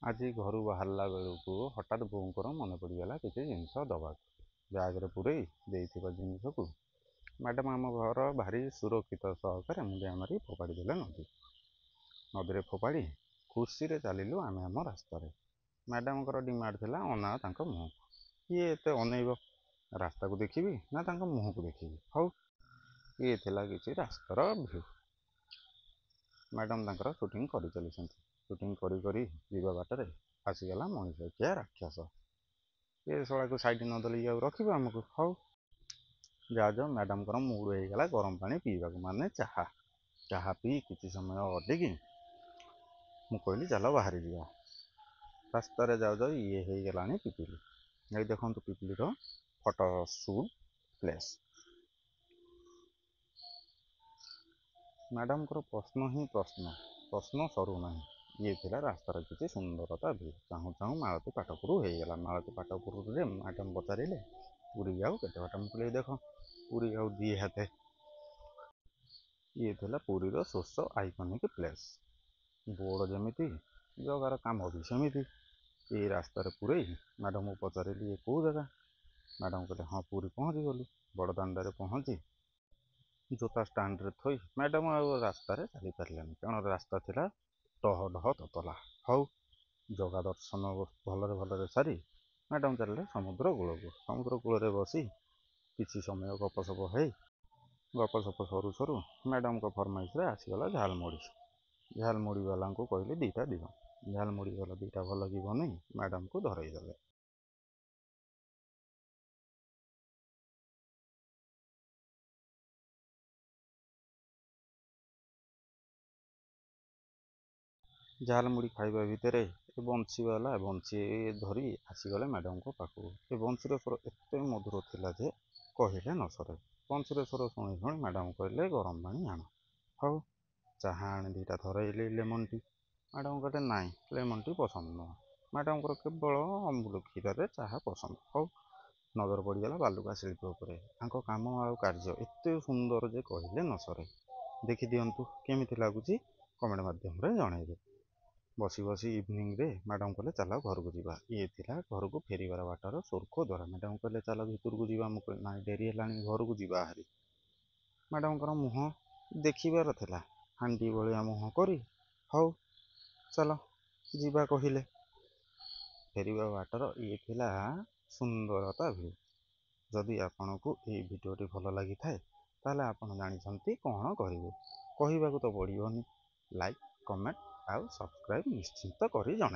ଆଜି ଘରୁ ବାହାରିଲା ବେଳକୁ ହଠାତ୍ ବୋଉଙ୍କର ମନେ ପଡ଼ିଗଲା କିଛି ଜିନିଷ ଦେବାକୁ। ବ୍ୟାଗରେ ପୂରେଇ ଦେଇଥିବା ଜିନିଷକୁ ମ୍ୟାଡ଼ାମ୍ ଆମ ଘର ଭାରି ସୁରକ୍ଷିତ ସହକାରେ ମୁଣ୍ଡିଆ ମାରି ଫୋପାଡ଼ି ଦେଲେ ନଦୀରେ ଫୋପାଡ଼ି ଖୁସିରେ ଚାଲିଲୁ ଆମେ ଆମ ରାସ୍ତାରେ। ମ୍ୟାଡ଼ାମ୍ଙ୍କର ଡିମାଣ୍ଡ ଥିଲା ଅନା ତାଙ୍କ ମୁହଁକୁ। କିଏ ଏତେ ଅନେଇବ, ରାସ୍ତାକୁ ଦେଖିବି ନା ତାଙ୍କ ମୁହଁକୁ ଦେଖିବି। ହଉ, ଇଏ ଥିଲା କିଛି ରାସ୍ତାର ଭିଉ। ମ୍ୟାଡ଼ାମ୍ ତାଙ୍କର ସୁଟିଂ କରି ଚାଲିଛନ୍ତି। ସୁଟିଂ କରି କରି ଯିବା ବାଟରେ ଆସିଗଲା ମଣିଷଖିଆ ରାକ୍ଷସ। ଏ ଶଳାକୁ ସାଇଡ଼୍ ନଦେଲେ ଆଉ ରଖିବ ଆମକୁ। ହଉ, ଯାଉ ମ୍ୟାଡ଼ାମ୍ଙ୍କର ମୁଡ଼ ହେଇଗଲା ଗରମ ପାଣି ପିଇବାକୁ, ମାନେ ଚାହା ପିଇ କିଛି ସମୟ ଅଟକି ମୁଁ କହିଲି ଚାଲ ବାହାରି ଯିବା। ରାସ୍ତାରେ ଯାଉ ଇଏ ହେଇଗଲାଣି ପିପିଲି। ଏଇ ଦେଖନ୍ତୁ ପିପିଲିର ଫଟୋ ସୁଟ୍ ପ୍ଲେସ୍। ମ୍ୟାଡ଼ାମ୍ଙ୍କର ପ୍ରଶ୍ନ ସରୁନାହିଁ। ଇଏ ଥିଲା ରାସ୍ତାର କିଛି ସୁନ୍ଦରତା ଭିଉ। ଚାହୁଁ ଚାହୁଁ ମାଳତୀ ପାଟପୁର ହେଇଗଲା। ମାଳତୀ ପାଟପୁରରେ ମ୍ୟାଡ଼ାମ୍ ପଚାରିଲେ ପୁରୀ ଆଉ କେତେ ବାଟ? ମୁଁ କହିଲି ଦେଖ ପୁରୀ ଆଉ 2 ହାତେ। ଇଏ ଥିଲା ପୁରୀର ଶୋଷ ଆଇକନିକ୍ ପ୍ଲେସ୍। ବୋର୍ଡ଼ ଯେମିତି, ଜଗାର କାମ ବି ସେମିତି। ଏଇ ରାସ୍ତାରେ ପୁରେଇ ମ୍ୟାଡ଼ାମ୍କୁ ପଚାରିଲି ଏ କେଉଁ ଜାଗା? ମ୍ୟାଡ଼ାମ୍ କହିଲେ ହଁ ପୁରୀ ପହଞ୍ଚିଗଲୁ। ବଡ଼ଦାଣ୍ଡରେ ପହଞ୍ଚି ଜୋତା ଷ୍ଟାଣ୍ଡରେ ଥୋଇ ମ୍ୟାଡ଼ାମ୍ ଆଉ ରାସ୍ତାରେ ଚାଲିପାରିଲାନି, କାରଣ ରାସ୍ତା ଥିଲା ଡହ ଡହ ତତଲା। ହଉ, ଜଗା ଦର୍ଶନ ଭଲରେ ସାରି ମ୍ୟାଡ଼ାମ୍ ଚାଲିଲେ ସମୁଦ୍ର କୂଳକୁ। ସମୁଦ୍ର କୂଳରେ ବସି କିଛି ସମୟ ଗପସପ ହେଇ ଗପସପ ସରୁ ସରୁ ମ୍ୟାଡ଼ାମ୍ଙ୍କ ଫରମାଇଶରେ ଆସିଗଲା ଝାଲମୁଢ଼ି। ଝାଲମୁଢ଼ି ବାଲାଙ୍କୁ କହିଲି 2ଟା ଦିଅ। ଝାଲମୁଢ଼ି ବାଲା 2ଟା ଭଲ କି ବନେଇ ମ୍ୟାଡ଼ାମ୍କୁ ଧରେଇ ଦେଲେ। ଝାଲମୁଢ଼ି ଖାଇବା ଭିତରେ ଏ ବଂଶୀବାଲା ବଂଶୀ ଧରି ଆସିଗଲେ ମ୍ୟାଡ଼ାମ୍ଙ୍କ ପାଖକୁ। ଏ ବଂଶୀର ସ୍ୱର ଏତେ ମଧୁର ଥିଲା ଯେ କହିଲେ ନ ସରେ। ବଂଶୀର ସ୍ୱର ଶୁଣି ମ୍ୟାଡ଼ାମ୍ କହିଲେ ଗରମ ପାଣି ଆଣ। ହଉ, ଚାହା ଆଣି 2ଟା ଧରେଇଲି ଲେମନ୍ ଟି। ମ୍ୟାଡ଼ାମ୍ କହିଲେ ନାଇଁ, ଲେମନ୍ ଟି ପସନ୍ଦ ନୁହଁ। ମ୍ୟାଡ଼ାମ୍ଙ୍କର କେବଳ ଅମୁଲ କ୍ଷୀରରେ ଚାହା ପସନ୍ଦ। ହଉ, ନଜର ପଡ଼ିଗଲା ବାଲୁକା ଶିଳ୍ପୀ ଉପରେ। ତାଙ୍କ କାମ ଆଉ କାର୍ଯ୍ୟ ଏତେ ସୁନ୍ଦର ଯେ କହିଲେ ନ ସରେ। ଦେଖିଦିଅନ୍ତୁ କେମିତି ଲାଗୁଛି କମେଣ୍ଟ ମାଧ୍ୟମରେ ଜଣାଇବେ। ବସି ବସି ଇଭିନିଂରେ ମ୍ୟାଡ଼ାମ୍ କହିଲେ ଚାଲ ଘରକୁ ଯିବା। ଇଏ ଥିଲା ଘରକୁ ଫେରିବାର ବାଟର ସ୍ୱର୍ଗ ଦ୍ୱାର। ମ୍ୟାଡ଼ାମ୍ କହିଲେ ଚାଲ ଭିତରକୁ ଯିବା। ମୁଁ କହିଲି ନାଇଁ, ଡେରି ହେଲାଣି, ଘରକୁ ଯିବା ହାରି। ମ୍ୟାଡ଼ାମ୍ଙ୍କର ମୁହଁ ଦେଖିବାର ଥିଲା, ହାଣ୍ଡି ଭଳିଆ ମୁହଁ କରି ହଉ ଚାଲ ଯିବା କହିଲେ। ଫେରିବା ବାଟର ଇଏ ଥିଲା ସୁନ୍ଦରତା ଭିଉ। ଯଦି ଆପଣଙ୍କୁ ଏହି ଭିଡ଼ିଓଟି ଭଲ ଲାଗିଥାଏ ତାହେଲେ ଆପଣ ଜାଣିଛନ୍ତି କ'ଣ କରିବେ। କହିବାକୁ ତ ପଡ଼ିବନି, ଲାଇକ୍, କମେଣ୍ଟ ଆଉ ସବସ୍କ୍ରାଇବ୍ ନିଶ୍ଚିନ୍ତ କରି ଜଣାଇବେ।